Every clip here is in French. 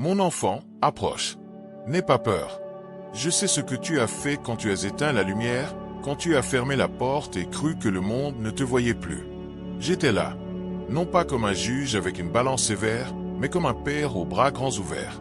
Mon enfant, approche. N'aie pas peur. Je sais ce que tu as fait quand tu as éteint la lumière, quand tu as fermé la porte et cru que le monde ne te voyait plus. J'étais là, non pas comme un juge avec une balance sévère, mais comme un père aux bras grands ouverts.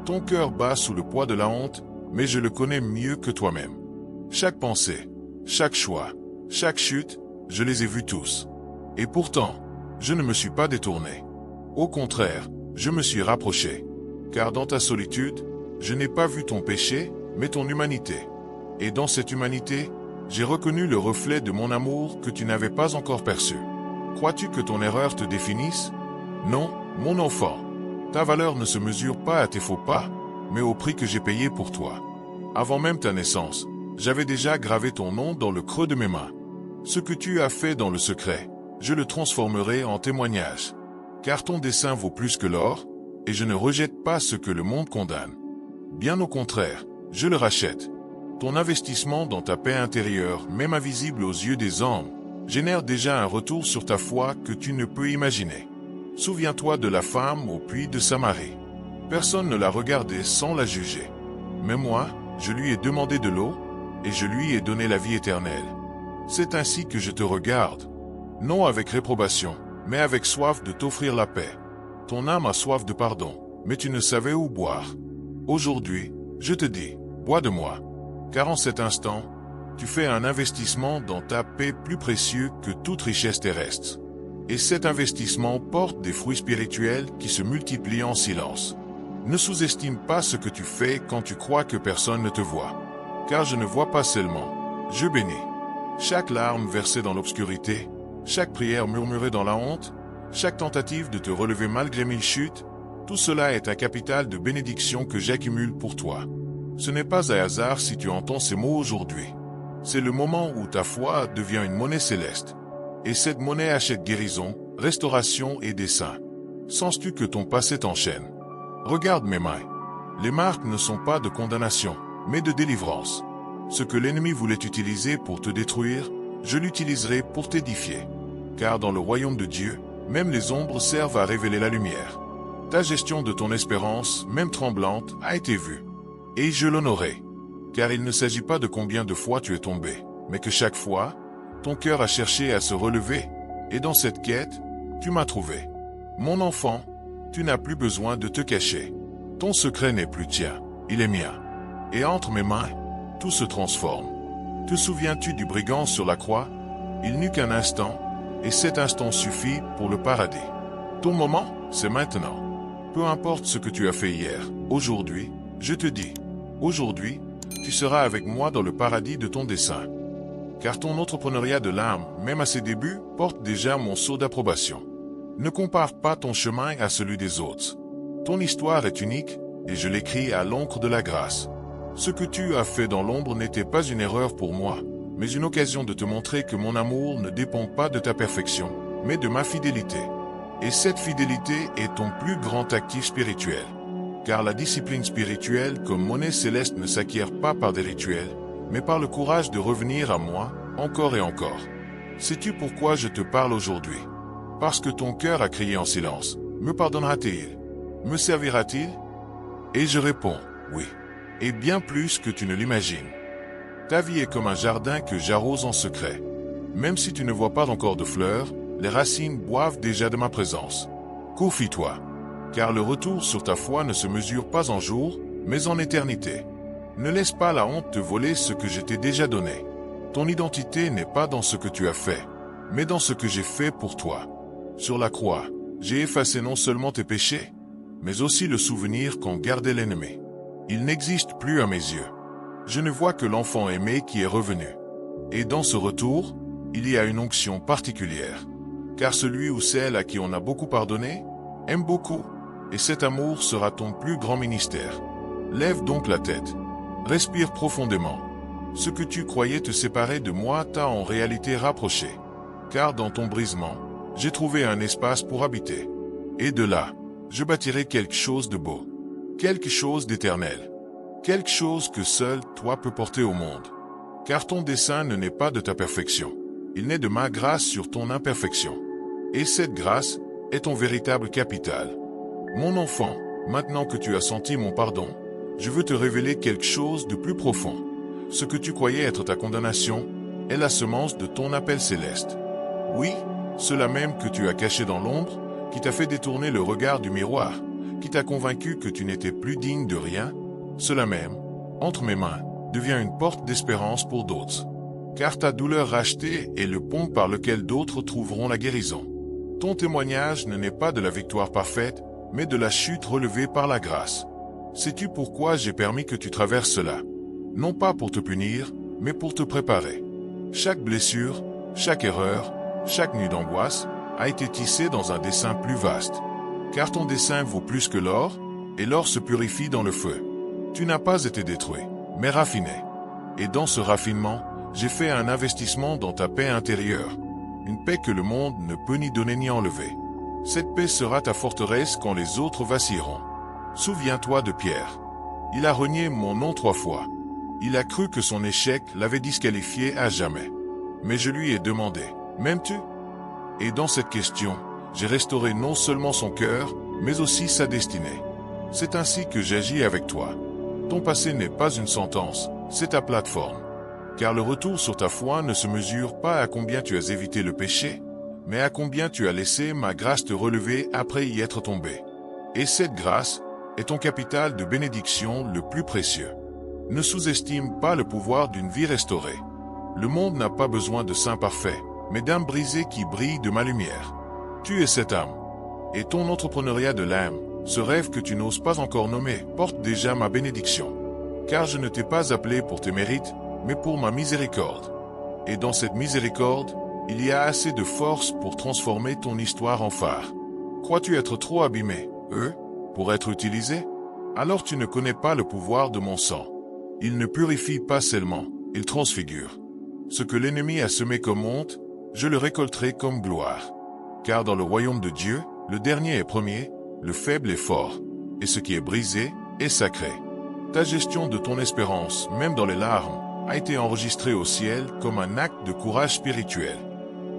Ton cœur bat sous le poids de la honte, mais je le connais mieux que toi-même. Chaque pensée, chaque choix, chaque chute, je les ai vus tous. Et pourtant, je ne me suis pas détourné. Au contraire, je me suis rapproché. Car dans ta solitude, je n'ai pas vu ton péché, mais ton humanité. Et dans cette humanité, j'ai reconnu le reflet de mon amour que tu n'avais pas encore perçu. Crois-tu que ton erreur te définisse? Non, mon enfant. Ta valeur ne se mesure pas à tes faux pas, mais au prix que j'ai payé pour toi. Avant même ta naissance, j'avais déjà gravé ton nom dans le creux de mes mains. Ce que tu as fait dans le secret, je le transformerai en témoignage. Car ton dessein vaut plus que l'or, et je ne rejette pas ce que le monde condamne. Bien au contraire, je le rachète. Ton investissement dans ta paix intérieure, même invisible aux yeux des hommes, génère déjà un retour sur ta foi que tu ne peux imaginer. Souviens-toi de la femme au puits de Samarie. Personne ne l'a regardée sans la juger. Mais moi, je lui ai demandé de l'eau, et je lui ai donné la vie éternelle. C'est ainsi que je te regarde. Non avec réprobation, mais avec soif de t'offrir la paix. Ton âme a soif de pardon, mais tu ne savais où boire. Aujourd'hui, je te dis, bois de moi. Car en cet instant, tu fais un investissement dans ta paix plus précieux que toute richesse terrestre. Et cet investissement porte des fruits spirituels qui se multiplient en silence. Ne sous-estime pas ce que tu fais quand tu crois que personne ne te voit. Car je ne vois pas seulement, je bénis. Chaque larme versée dans l'obscurité, chaque prière murmurée dans la honte, chaque tentative de te relever malgré 1000 chutes, tout cela est un capital de bénédiction que j'accumule pour toi. Ce n'est pas un hasard si tu entends ces mots aujourd'hui. C'est le moment où ta foi devient une monnaie céleste. Et cette monnaie achète guérison, restauration et dessein. Sens-tu que ton passé t'enchaîne? Regarde mes mains. Les marques ne sont pas de condamnation, mais de délivrance. Ce que l'ennemi voulait utiliser pour te détruire, je l'utiliserai pour t'édifier. Car dans le royaume de Dieu, même les ombres servent à révéler la lumière. Ta gestion de ton espérance, même tremblante, a été vue. Et je l'honorerai. Car il ne s'agit pas de combien de fois tu es tombé, mais que chaque fois, ton cœur a cherché à se relever. Et dans cette quête, tu m'as trouvé. Mon enfant, tu n'as plus besoin de te cacher. Ton secret n'est plus tien, il est mien. Et entre mes mains, tout se transforme. Te souviens-tu du brigand sur la croix? Il n'eut qu'un instant, et cet instant suffit pour le paradis. Ton moment, c'est maintenant. Peu importe ce que tu as fait hier, aujourd'hui, je te dis, aujourd'hui, tu seras avec moi dans le paradis de ton dessein. Car ton entrepreneuriat de l'âme, même à ses débuts, porte déjà mon sceau d'approbation. Ne compare pas ton chemin à celui des autres. Ton histoire est unique, et je l'écris à l'encre de la grâce. Ce que tu as fait dans l'ombre n'était pas une erreur pour moi, mais une occasion de te montrer que mon amour ne dépend pas de ta perfection, mais de ma fidélité. Et cette fidélité est ton plus grand actif spirituel. Car la discipline spirituelle comme monnaie céleste ne s'acquiert pas par des rituels, mais par le courage de revenir à moi, encore et encore. Sais-tu pourquoi je te parle aujourd'hui? Parce que ton cœur a crié en silence. Me pardonnera-t-il? Me servira-t-il? Et je réponds, oui. Et bien plus que tu ne l'imagines. Ta vie est comme un jardin que j'arrose en secret. Même si tu ne vois pas encore de fleurs, les racines boivent déjà de ma présence. Confie-toi. Car le retour sur ta foi ne se mesure pas en jours, mais en éternité. Ne laisse pas la honte te voler ce que je t'ai déjà donné. Ton identité n'est pas dans ce que tu as fait, mais dans ce que j'ai fait pour toi. Sur la croix, j'ai effacé non seulement tes péchés, mais aussi le souvenir qu'en gardait l'ennemi. Il n'existe plus à mes yeux. Je ne vois que l'enfant aimé qui est revenu. Et dans ce retour, il y a une onction particulière. Car celui ou celle à qui on a beaucoup pardonné, aime beaucoup. Et cet amour sera ton plus grand ministère. Lève donc la tête. Respire profondément. Ce que tu croyais te séparer de moi t'a en réalité rapproché. Car dans ton brisement, j'ai trouvé un espace pour habiter. Et de là, je bâtirai quelque chose de beau. Quelque chose d'éternel. Quelque chose que seul toi peux porter au monde. Car ton dessein ne naît pas de ta perfection. Il naît de ma grâce sur ton imperfection. Et cette grâce est ton véritable capital. Mon enfant, Maintenant que tu as senti mon pardon, je veux te révéler quelque chose de plus profond. Ce que tu croyais être ta condamnation est la semence de ton appel céleste. Oui, cela même que tu as caché dans l'ombre, qui t'a fait détourner le regard du miroir, qui t'a convaincu que tu n'étais plus digne de rien, cela même, entre mes mains, devient une porte d'espérance pour d'autres. Car ta douleur rachetée est le pont par lequel d'autres trouveront la guérison. Ton témoignage ne naît pas de la victoire parfaite, mais de la chute relevée par la grâce. Sais-tu pourquoi j'ai permis que tu traverses cela? Non pas pour te punir, mais pour te préparer. Chaque blessure, chaque erreur, chaque nuit d'angoisse a été tissée dans un dessein plus vaste. Car ton dessein vaut plus que l'or, et l'or se purifie dans le feu. Tu n'as pas été détruit, mais raffiné. Et dans ce raffinement, j'ai fait un investissement dans ta paix intérieure. Une paix que le monde ne peut ni donner ni enlever. Cette paix sera ta forteresse quand les autres vacilleront. Souviens-toi de Pierre. Il a renié mon nom 3 fois. Il a cru que son échec l'avait disqualifié à jamais. Mais je lui ai demandé, m'aimes-tu? Et dans cette question, j'ai restauré non seulement son cœur, mais aussi sa destinée. C'est ainsi que j'agis avec toi. Ton passé n'est pas une sentence, c'est ta plateforme. Car le retour sur ta foi ne se mesure pas à combien tu as évité le péché, mais à combien tu as laissé ma grâce te relever après y être tombé. Et cette grâce est ton capital de bénédiction le plus précieux. Ne sous-estime pas le pouvoir d'une vie restaurée. Le monde n'a pas besoin de saints parfaits, mais d'âmes brisées qui brillent de ma lumière. Tu es cette âme. Et ton entrepreneuriat de l'âme, ce rêve que tu n'oses pas encore nommer, porte déjà ma bénédiction. Car je ne t'ai pas appelé pour tes mérites, mais pour ma miséricorde. Et dans cette miséricorde, il y a assez de force pour transformer ton histoire en phare. Crois-tu être trop abîmé, pour être utilisé? Alors tu ne connais pas le pouvoir de mon sang. Il ne purifie pas seulement, il transfigure. Ce que l'ennemi a semé comme honte, je le récolterai comme gloire. Car dans le royaume de Dieu, le dernier est premier, le faible est fort, et ce qui est brisé est sacré. Ta gestion de ton espérance, même dans les larmes, a été enregistrée au ciel comme un acte de courage spirituel.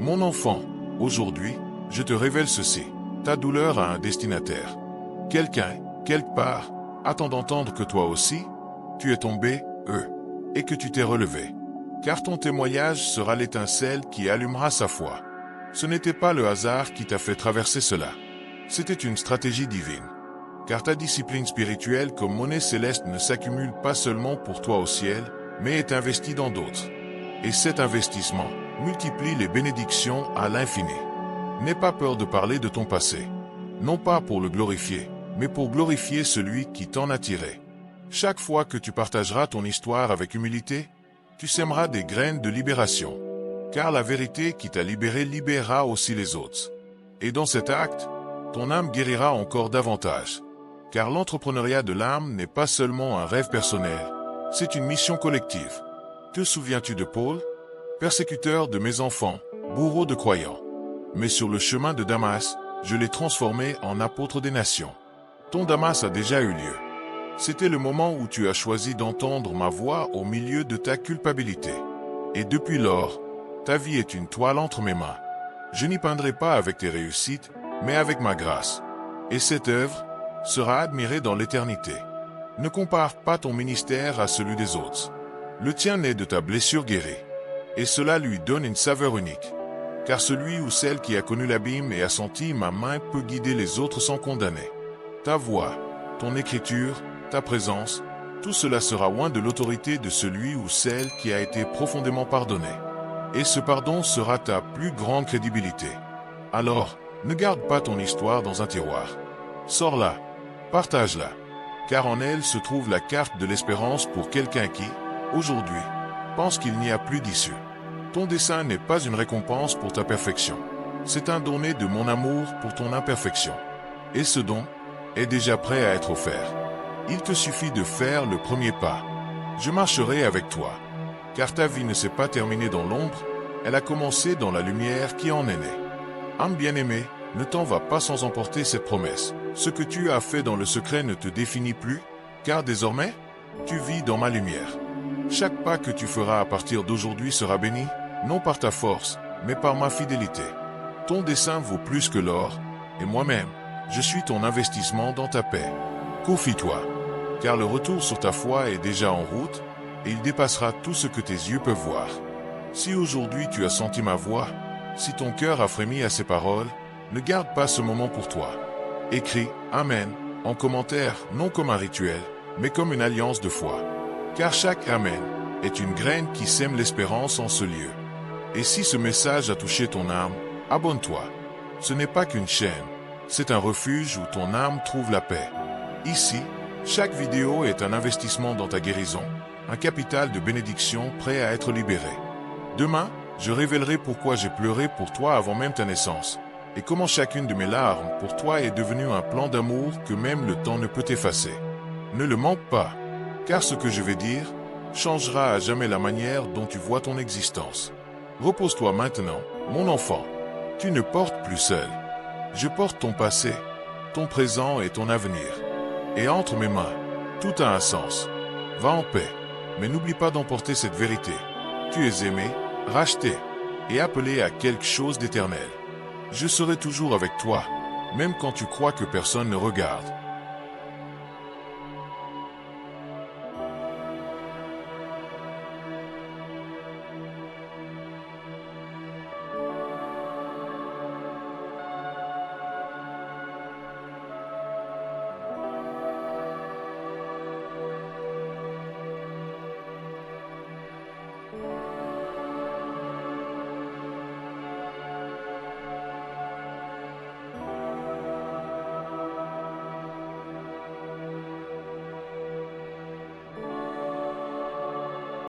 Mon enfant, aujourd'hui, je te révèle ceci. Ta douleur a un destinataire. Quelqu'un, quelque part, attend d'entendre que toi aussi, tu es tombé, et que tu t'es relevé. Car ton témoignage sera l'étincelle qui allumera sa foi. Ce n'était pas le hasard qui t'a fait traverser cela. C'était une stratégie divine. Car ta discipline spirituelle comme monnaie céleste ne s'accumule pas seulement pour toi au ciel, mais est investie dans d'autres. Et cet investissement multiplie les bénédictions à l'infini. N'aie pas peur de parler de ton passé. Non pas pour le glorifier, mais pour glorifier celui qui t'en a tiré. Chaque fois que tu partageras ton histoire avec humilité, tu sèmeras des graines de libération. Car la vérité qui t'a libéré libérera aussi les autres. Et dans cet acte, ton âme guérira encore davantage. Car l'entrepreneuriat de l'âme n'est pas seulement un rêve personnel, c'est une mission collective. Te souviens-tu de Paul? Persécuteur de mes enfants, bourreau de croyants. Mais sur le chemin de Damas, je l'ai transformé en apôtre des nations. Ton Damas a déjà eu lieu. C'était le moment où tu as choisi d'entendre ma voix au milieu de ta culpabilité. Et depuis lors, ta vie est une toile entre mes mains. Je n'y peindrai pas avec tes réussites, mais avec ma grâce. Et cette œuvre sera admirée dans l'éternité. Ne compare pas ton ministère à celui des autres. Le tien naît de ta blessure guérie. Et cela lui donne une saveur unique. Car celui ou celle qui a connu l'abîme et a senti ma main peut guider les autres sans condamner. Ta voix, ton écriture, ta présence, tout cela sera loin de l'autorité de celui ou celle qui a été profondément pardonné. Et ce pardon sera ta plus grande crédibilité. Alors, ne garde pas ton histoire dans un tiroir. Sors-la, partage-la, car en elle se trouve la carte de l'espérance pour quelqu'un qui, aujourd'hui, pense qu'il n'y a plus d'issue. Ton dessein n'est pas une récompense pour ta perfection. C'est un don né de mon amour pour ton imperfection. Et ce don est déjà prêt à être offert. Il te suffit de faire le premier pas. Je marcherai avec toi. Car ta vie ne s'est pas terminée dans l'ombre, elle a commencé dans la lumière qui en est née. Âme bien-aimée, ne t'en va pas sans emporter cette promesse. Ce que tu as fait dans le secret ne te définit plus, car désormais, tu vis dans ma lumière. Chaque pas que tu feras à partir d'aujourd'hui sera béni, non par ta force, mais par ma fidélité. Ton dessein vaut plus que l'or, et moi-même, je suis ton investissement dans ta paix. Confie-toi, car le retour sur ta foi est déjà en route, et il dépassera tout ce que tes yeux peuvent voir. Si aujourd'hui tu as senti ma voix, si ton cœur a frémi à ces paroles, ne garde pas ce moment pour toi. Écris « Amen » en commentaire, non comme un rituel, mais comme une alliance de foi. Car chaque « Amen » est une graine qui sème l'espérance en ce lieu. Et si ce message a touché ton âme, abonne-toi. Ce n'est pas qu'une chaîne, c'est un refuge où ton âme trouve la paix. Ici, chaque vidéo est un investissement dans ta guérison, un capital de bénédiction prêt à être libéré. Demain, je révélerai pourquoi j'ai pleuré pour toi avant même ta naissance, et comment chacune de mes larmes pour toi est devenue un plan d'amour que même le temps ne peut effacer. Ne le manque pas, car ce que je vais dire changera à jamais la manière dont tu vois ton existence. Repose-toi maintenant, mon enfant. Tu ne portes plus seul. Je porte ton passé, ton présent et ton avenir. Et entre mes mains, tout a un sens. Va en paix, mais n'oublie pas d'emporter cette vérité. Tu es aimé, racheté et appelé à quelque chose d'éternel. Je serai toujours avec toi, même quand tu crois que personne ne regarde.